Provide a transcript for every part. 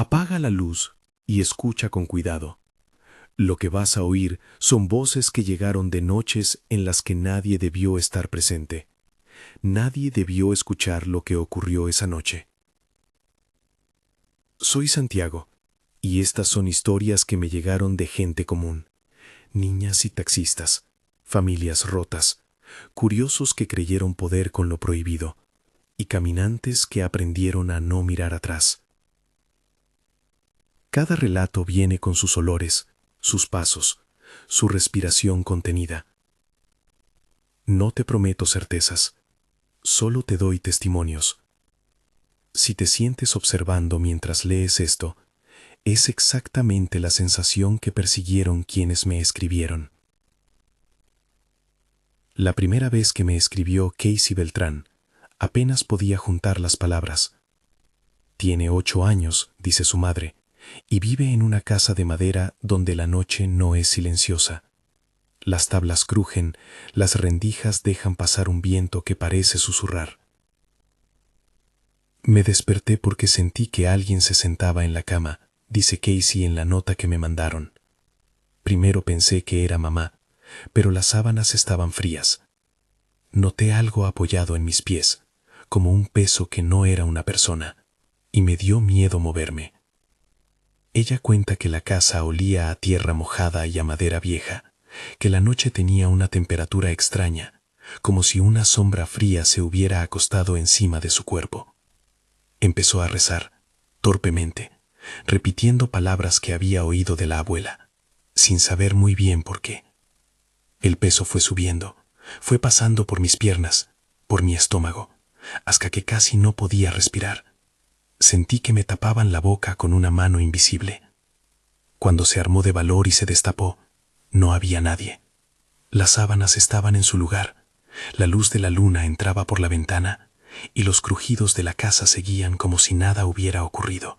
Apaga la luz y escucha con cuidado. Lo que vas a oír son voces que llegaron de noches en las que nadie debió estar presente. Nadie debió escuchar lo que ocurrió esa noche. Soy Santiago, y estas son historias que me llegaron de gente común. Niñas y taxistas, familias rotas, curiosos que creyeron poder con lo prohibido, y caminantes que aprendieron a no mirar atrás. Cada relato viene con sus olores, sus pasos, su respiración contenida. No te prometo certezas, solo te doy testimonios. Si te sientes observando mientras lees esto, es exactamente la sensación que persiguieron quienes me escribieron. La primera vez que me escribió Casey Beltrán, apenas podía juntar las palabras. Tiene 8 años, dice su madre, y vive en una casa de madera donde la noche no es silenciosa. Las tablas crujen, las rendijas dejan pasar un viento que parece susurrar. Me desperté porque sentí que alguien se sentaba en la cama, dice Casey en la nota que me mandaron. Primero pensé que era mamá, pero las sábanas estaban frías. Noté algo apoyado en mis pies, como un peso que no era una persona, y me dio miedo moverme. Ella cuenta que la casa olía a tierra mojada y a madera vieja, que la noche tenía una temperatura extraña, como si una sombra fría se hubiera acostado encima de su cuerpo. Empezó a rezar, torpemente, repitiendo palabras que había oído de la abuela, sin saber muy bien por qué. El peso fue subiendo, fue pasando por mis piernas, por mi estómago, hasta que casi no podía respirar. Sentí que me tapaban la boca con una mano invisible. Cuando se armó de valor y se destapó, no había nadie. Las sábanas estaban en su lugar, la luz de la luna entraba por la ventana y los crujidos de la casa seguían como si nada hubiera ocurrido.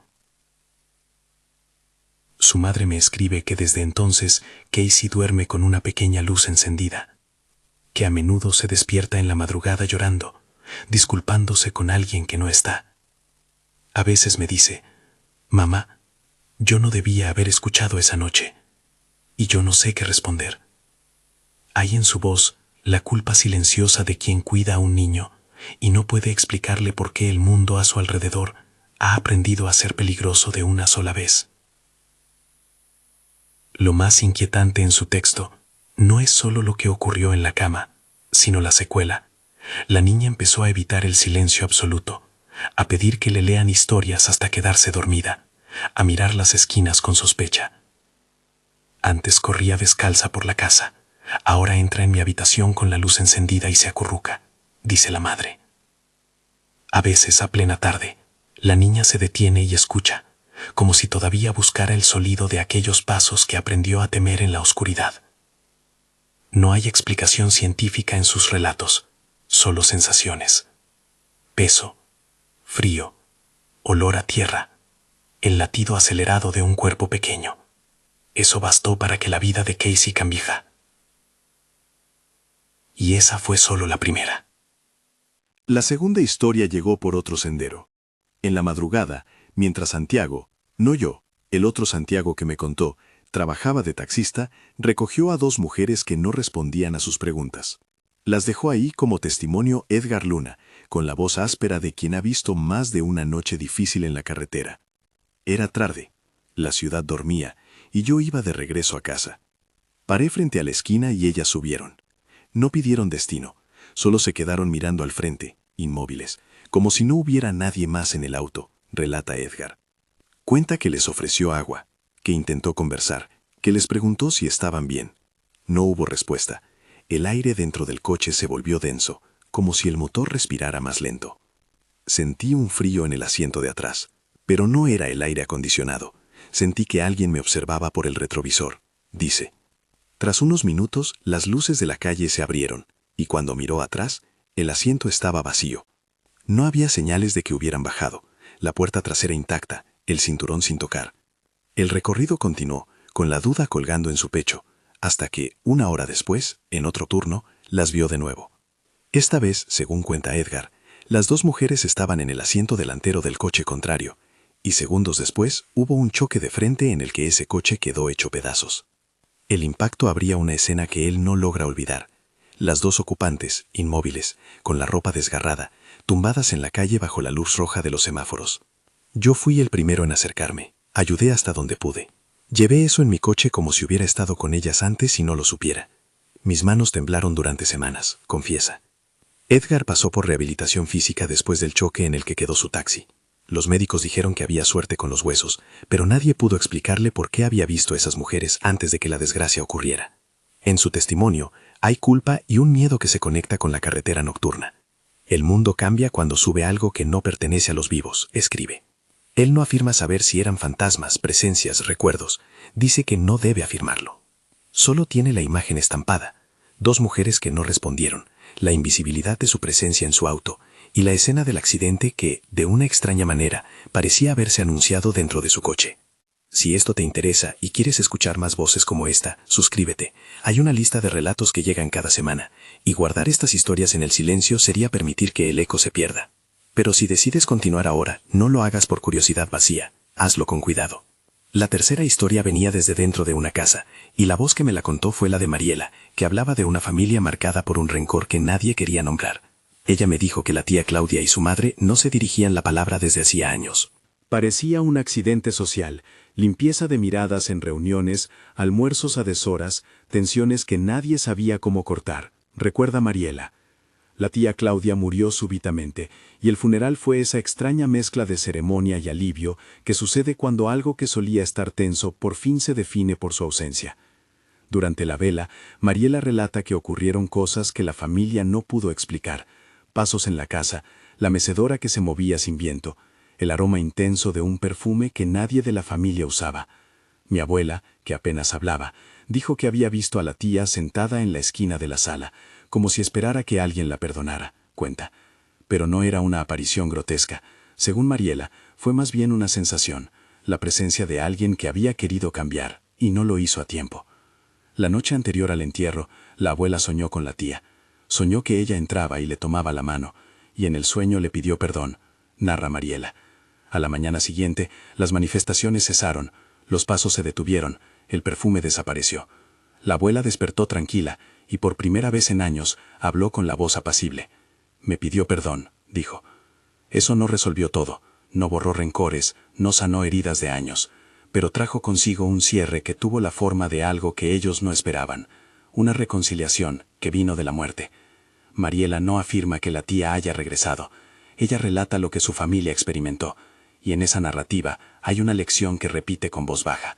Su madre me escribe que desde entonces Casey duerme con una pequeña luz encendida, que a menudo se despierta en la madrugada llorando, disculpándose con alguien que no está. A veces me dice, mamá, yo no debía haber escuchado esa noche, y yo no sé qué responder. Hay en su voz la culpa silenciosa de quien cuida a un niño y no puede explicarle por qué el mundo a su alrededor ha aprendido a ser peligroso de una sola vez. Lo más inquietante en su texto no es solo lo que ocurrió en la cama, sino la secuela. La niña empezó a evitar el silencio absoluto, a pedir que le lean historias hasta quedarse dormida, a mirar las esquinas con sospecha. Antes corría descalza por la casa, ahora entra en mi habitación con la luz encendida y se acurruca, dice la madre. A veces, a plena tarde, la niña se detiene y escucha, como si todavía buscara el sonido de aquellos pasos que aprendió a temer en la oscuridad. No hay explicación científica en sus relatos, solo sensaciones. Peso, frío, olor a tierra, el latido acelerado de un cuerpo pequeño. Eso bastó para que la vida de Casey cambiara. Y esa fue solo la primera. La segunda historia llegó por otro sendero. En la madrugada, mientras Santiago, no yo, el otro Santiago que me contó, trabajaba de taxista, recogió a 2 mujeres que no respondían a sus preguntas. Las dejó ahí como testimonio Edgar Luna, con la voz áspera de quien ha visto más de una noche difícil en la carretera. Era tarde, la ciudad dormía, y yo iba de regreso a casa. Paré frente a la esquina y ellas subieron. No pidieron destino, solo se quedaron mirando al frente, inmóviles, como si no hubiera nadie más en el auto, relata Edgar. Cuenta que les ofreció agua, que intentó conversar, que les preguntó si estaban bien. No hubo respuesta. El aire dentro del coche se volvió denso, como si el motor respirara más lento. Sentí un frío en el asiento de atrás, pero no era el aire acondicionado. Sentí que alguien me observaba por el retrovisor, dice. Tras unos minutos, las luces de la calle se abrieron, y cuando miró atrás, el asiento estaba vacío. No había señales de que hubieran bajado, la puerta trasera intacta, el cinturón sin tocar. El recorrido continuó, con la duda colgando en su pecho, hasta que, 1 hora después, en otro turno, las vio de nuevo. Esta vez, según cuenta Edgar, las 2 mujeres estaban en el asiento delantero del coche contrario, y segundos después hubo un choque de frente en el que ese coche quedó hecho pedazos. El impacto abría una escena que él no logra olvidar. Las dos ocupantes, inmóviles, con la ropa desgarrada, tumbadas en la calle bajo la luz roja de los semáforos. Yo fui el primero en acercarme, ayudé hasta donde pude. Llevé eso en mi coche como si hubiera estado con ellas antes y no lo supiera. Mis manos temblaron durante semanas, confiesa. Edgar pasó por rehabilitación física después del choque en el que quedó su taxi. Los médicos dijeron que había suerte con los huesos, pero nadie pudo explicarle por qué había visto a esas mujeres antes de que la desgracia ocurriera. En su testimonio, hay culpa y un miedo que se conecta con la carretera nocturna. El mundo cambia cuando sube algo que no pertenece a los vivos, escribe. Él no afirma saber si eran fantasmas, presencias, recuerdos. Dice que no debe afirmarlo. Solo tiene la imagen estampada. Dos mujeres que no respondieron, la invisibilidad de su presencia en su auto y la escena del accidente que, de una extraña manera, parecía haberse anunciado dentro de su coche. Si esto te interesa y quieres escuchar más voces como esta, suscríbete. Hay una lista de relatos que llegan cada semana, y guardar estas historias en el silencio sería permitir que el eco se pierda. Pero si decides continuar ahora, no lo hagas por curiosidad vacía, hazlo con cuidado. La tercera historia venía desde dentro de una casa, y la voz que me la contó fue la de Mariela, que hablaba de una familia marcada por un rencor que nadie quería nombrar. Ella me dijo que la tía Claudia y su madre no se dirigían la palabra desde hacía años. Parecía un accidente social, limpieza de miradas en reuniones, almuerzos a deshoras, tensiones que nadie sabía cómo cortar, recuerda Mariela. La tía Claudia murió súbitamente, y el funeral fue esa extraña mezcla de ceremonia y alivio que sucede cuando algo que solía estar tenso por fin se define por su ausencia. Durante la vela, Mariela relata que ocurrieron cosas que la familia no pudo explicar: pasos en la casa, la mecedora que se movía sin viento, el aroma intenso de un perfume que nadie de la familia usaba. Mi abuela, que apenas hablaba, dijo que había visto a la tía sentada en la esquina de la sala, como si esperara que alguien la perdonara, cuenta. Pero no era una aparición grotesca. Según Mariela, fue más bien una sensación, la presencia de alguien que había querido cambiar, y no lo hizo a tiempo. La noche anterior al entierro, la abuela soñó con la tía. Soñó que ella entraba y le tomaba la mano, y en el sueño le pidió perdón, narra Mariela. A la mañana siguiente, las manifestaciones cesaron, los pasos se detuvieron, el perfume desapareció. La abuela despertó tranquila, y por primera vez en años habló con la voz apacible. Me pidió perdón, dijo. Eso no resolvió todo, no borró rencores, no sanó heridas de años, pero trajo consigo un cierre que tuvo la forma de algo que ellos no esperaban, una reconciliación que vino de la muerte. Mariela no afirma que la tía haya regresado, ella relata lo que su familia experimentó, y en esa narrativa hay una lección que repite con voz baja.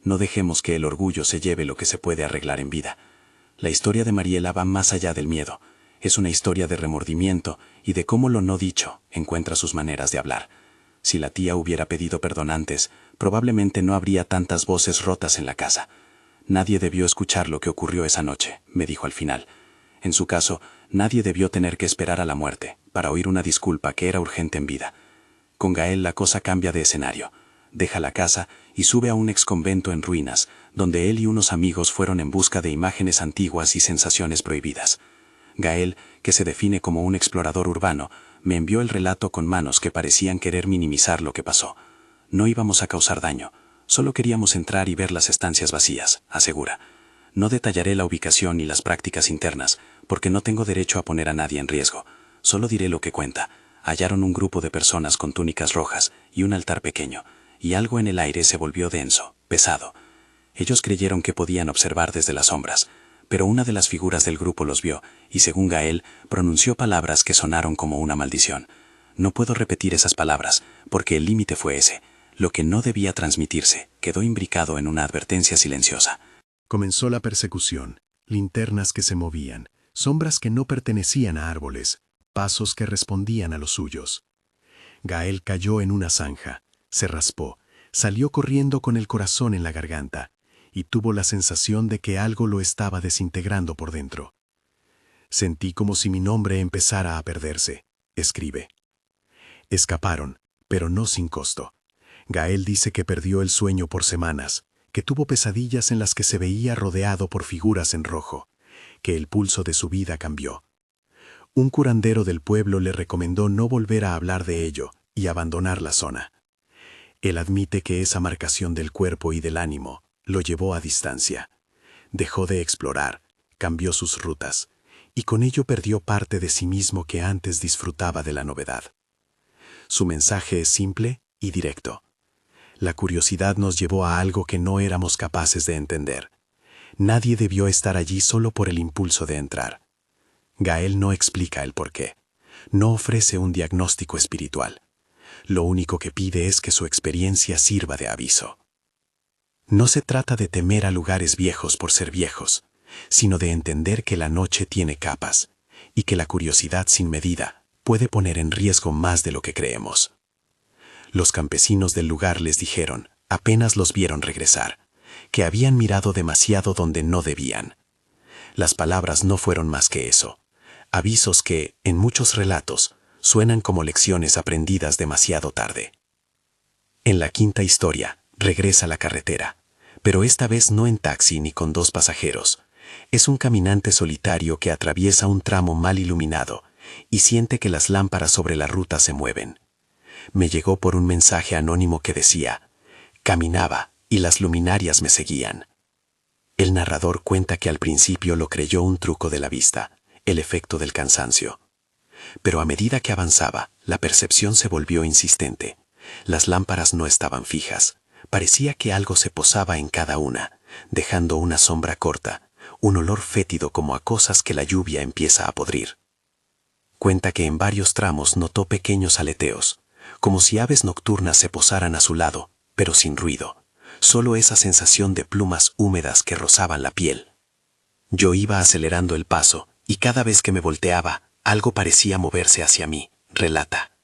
No dejemos que el orgullo se lleve lo que se puede arreglar en vida. La historia de Mariela va más allá del miedo. Es una historia de remordimiento y de cómo lo no dicho encuentra sus maneras de hablar. Si la tía hubiera pedido perdón antes, probablemente no habría tantas voces rotas en la casa. Nadie debió escuchar lo que ocurrió esa noche, me dijo al final. En su caso, nadie debió tener que esperar a la muerte para oír una disculpa que era urgente en vida. Con Gael la cosa cambia de escenario. Deja la casa y sube a un exconvento en ruinas, donde él y unos amigos fueron en busca de imágenes antiguas y sensaciones prohibidas. Gael, que se define como un explorador urbano, me envió el relato con manos que parecían querer minimizar lo que pasó. No íbamos a causar daño, solo queríamos entrar y ver las estancias vacías, asegura. No detallaré la ubicación ni las prácticas internas, porque no tengo derecho a poner a nadie en riesgo. Solo diré lo que cuenta. Hallaron un grupo de personas con túnicas rojas y un altar pequeño, y algo en el aire se volvió denso, pesado. Ellos creyeron que podían observar desde las sombras, pero una de las figuras del grupo los vio, y según Gael, pronunció palabras que sonaron como una maldición. No puedo repetir esas palabras, porque el límite fue ese. Lo que no debía transmitirse quedó imbricado en una advertencia silenciosa. Comenzó la persecución, linternas que se movían, sombras que no pertenecían a árboles, pasos que respondían a los suyos. Gael cayó en una zanja, se raspó, salió corriendo con el corazón en la garganta, y tuvo la sensación de que algo lo estaba desintegrando por dentro. Sentí como si mi nombre empezara a perderse, escribe. Escaparon, pero no sin costo. Gael dice que perdió el sueño por semanas, que tuvo pesadillas en las que se veía rodeado por figuras en rojo, que el pulso de su vida cambió. Un curandero del pueblo le recomendó no volver a hablar de ello y abandonar la zona. Él admite que esa marcación del cuerpo y del ánimo lo llevó a distancia. Dejó de explorar, cambió sus rutas, y con ello perdió parte de sí mismo que antes disfrutaba de la novedad. Su mensaje es simple y directo. La curiosidad nos llevó a algo que no éramos capaces de entender. Nadie debió estar allí solo por el impulso de entrar. Gael no explica el porqué. No ofrece un diagnóstico espiritual. Lo único que pide es que su experiencia sirva de aviso. No se trata de temer a lugares viejos por ser viejos, sino de entender que la noche tiene capas y que la curiosidad sin medida puede poner en riesgo más de lo que creemos. Los campesinos del lugar les dijeron, apenas los vieron regresar, que habían mirado demasiado donde no debían. Las palabras no fueron más que eso, avisos que, en muchos relatos, suenan como lecciones aprendidas demasiado tarde. En la quinta historia, regresa la carretera, pero esta vez no en taxi ni con 2 pasajeros. Es un caminante solitario que atraviesa un tramo mal iluminado y siente que las lámparas sobre la ruta se mueven. Me llegó por un mensaje anónimo que decía, caminaba y las luminarias me seguían. El narrador cuenta que al principio lo creyó un truco de la vista, el efecto del cansancio. Pero a medida que avanzaba, la percepción se volvió insistente. Las lámparas no estaban fijas. Parecía que algo se posaba en cada una, dejando una sombra corta, un olor fétido como a cosas que la lluvia empieza a podrir. Cuenta que en varios tramos notó pequeños aleteos, como si aves nocturnas se posaran a su lado, pero sin ruido, solo esa sensación de plumas húmedas que rozaban la piel. Yo iba acelerando el paso, y cada vez que me volteaba, algo parecía moverse hacia mí, relata.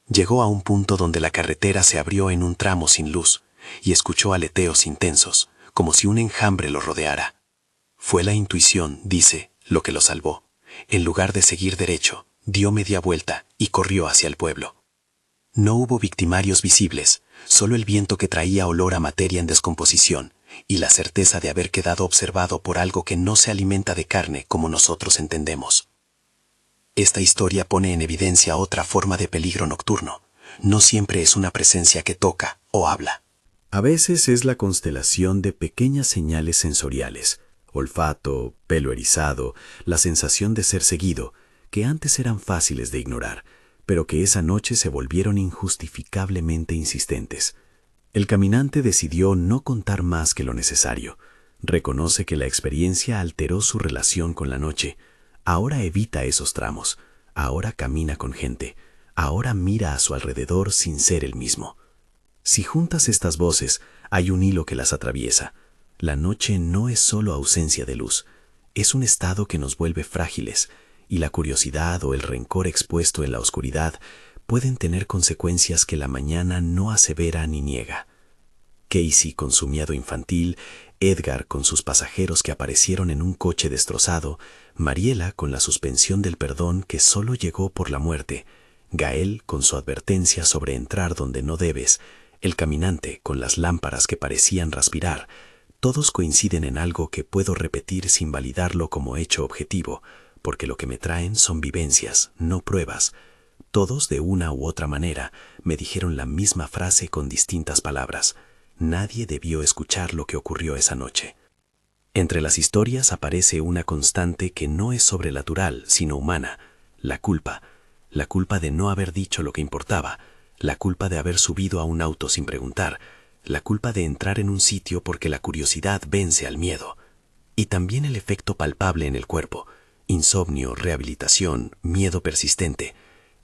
Llegó a un punto donde la carretera se abrió en un tramo sin luz, y escuchó aleteos intensos, como si un enjambre lo rodeara. Fue la intuición, dice, lo que lo salvó. En lugar de seguir derecho, dio media vuelta y corrió hacia el pueblo. No hubo victimarios visibles, solo el viento que traía olor a materia en descomposición, y la certeza de haber quedado observado por algo que no se alimenta de carne como nosotros entendemos. Esta historia pone en evidencia otra forma de peligro nocturno. No siempre es una presencia que toca o habla. A veces es la constelación de pequeñas señales sensoriales, olfato, pelo erizado, la sensación de ser seguido, que antes eran fáciles de ignorar, pero que esa noche se volvieron injustificablemente insistentes. El caminante decidió no contar más que lo necesario. Reconoce que la experiencia alteró su relación con la noche. Ahora evita esos tramos, ahora camina con gente, ahora mira a su alrededor sin ser el mismo. Si juntas estas voces, hay un hilo que las atraviesa. La noche no es solo ausencia de luz, es un estado que nos vuelve frágiles, y la curiosidad o el rencor expuesto en la oscuridad pueden tener consecuencias que la mañana no asevera ni niega. Casey con su miedo infantil, Edgar con sus pasajeros que aparecieron en un coche destrozado, Mariela con la suspensión del perdón que solo llegó por la muerte, Gael con su advertencia sobre entrar donde no debes, el caminante con las lámparas que parecían respirar, todos coinciden en algo que puedo repetir sin validarlo como hecho objetivo, porque lo que me traen son vivencias, no pruebas. Todos de una u otra manera me dijeron la misma frase con distintas palabras. Nadie debió escuchar lo que ocurrió esa noche. Entre las historias aparece una constante que no es sobrenatural, sino humana, la culpa de no haber dicho lo que importaba, la culpa de haber subido a un auto sin preguntar, la culpa de entrar en un sitio porque la curiosidad vence al miedo, y también el efecto palpable en el cuerpo, insomnio, rehabilitación, miedo persistente.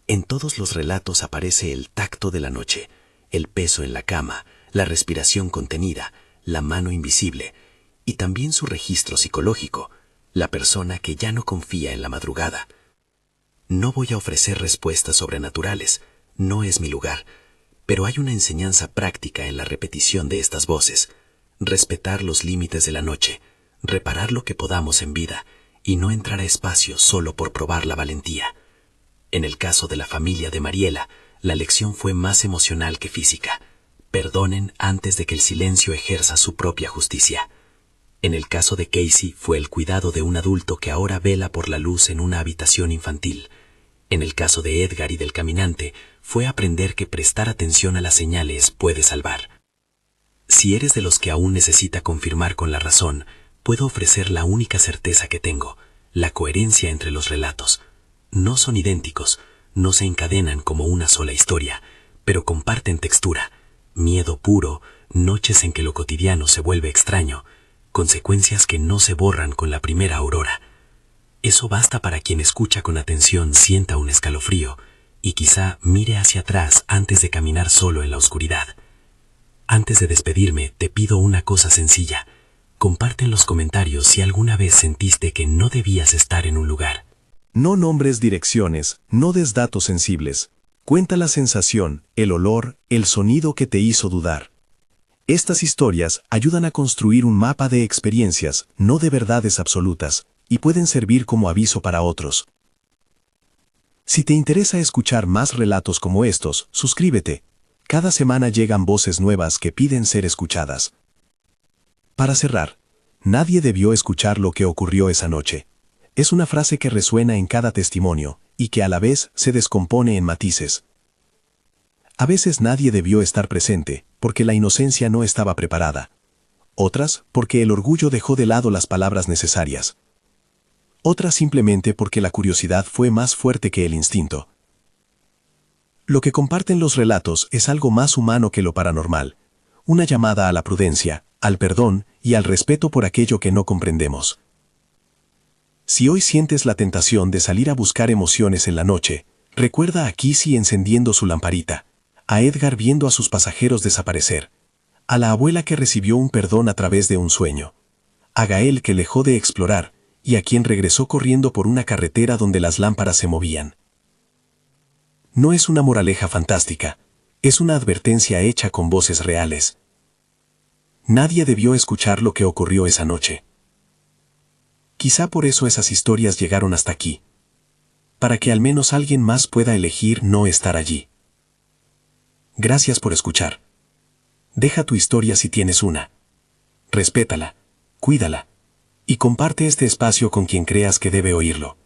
En todos los relatos aparece el tacto de la noche, el peso en la cama, la respiración contenida, la mano invisible, y también su registro psicológico, la persona que ya no confía en la madrugada. No voy a ofrecer respuestas sobrenaturales, no es mi lugar, pero hay una enseñanza práctica en la repetición de estas voces, respetar los límites de la noche, reparar lo que podamos en vida, y no entrar a espacio solo por probar la valentía. En el caso de la familia de Mariela, la lección fue más emocional que física. Perdonen antes de que el silencio ejerza su propia justicia. En el caso de Casey fue el cuidado de un adulto que ahora vela por la luz en una habitación infantil. En el caso de Edgar y del caminante fue aprender que prestar atención a las señales puede salvar. Si eres de los que aún necesita confirmar con la razón, puedo ofrecer la única certeza que tengo, la coherencia entre los relatos. No son idénticos, no se encadenan como una sola historia, pero comparten textura, miedo puro, noches en que lo cotidiano se vuelve extraño, consecuencias que no se borran con la primera aurora. Eso basta para quien escucha con atención sienta un escalofrío y quizá mire hacia atrás antes de caminar solo en la oscuridad. Antes de despedirme, te pido una cosa sencilla. Comparte en los comentarios si alguna vez sentiste que no debías estar en un lugar. No nombres direcciones, no des datos sensibles. Cuenta la sensación, el olor, el sonido que te hizo dudar. Estas historias ayudan a construir un mapa de experiencias, no de verdades absolutas, y pueden servir como aviso para otros. Si te interesa escuchar más relatos como estos, suscríbete. Cada semana llegan voces nuevas que piden ser escuchadas. Para cerrar, nadie debió escuchar lo que ocurrió esa noche. Es una frase que resuena en cada testimonio, y que a la vez se descompone en matices. A veces nadie debió estar presente, porque la inocencia no estaba preparada. Otras, porque el orgullo dejó de lado las palabras necesarias. Otras simplemente porque la curiosidad fue más fuerte que el instinto. Lo que comparten los relatos es algo más humano que lo paranormal, una llamada a la prudencia, al perdón y al respeto por aquello que no comprendemos. Si hoy sientes la tentación de salir a buscar emociones en la noche, recuerda a Kissy encendiendo su lamparita, a Edgar viendo a sus pasajeros desaparecer, a la abuela que recibió un perdón a través de un sueño, a Gael que dejó de explorar y a quien regresó corriendo por una carretera donde las lámparas se movían. No es una moraleja fantástica, es una advertencia hecha con voces reales. Nadie debió escuchar lo que ocurrió esa noche. Quizá por eso esas historias llegaron hasta aquí. Para que al menos alguien más pueda elegir no estar allí. Gracias por escuchar. Deja tu historia si tienes una. Respétala, cuídala, y comparte este espacio con quien creas que debe oírlo.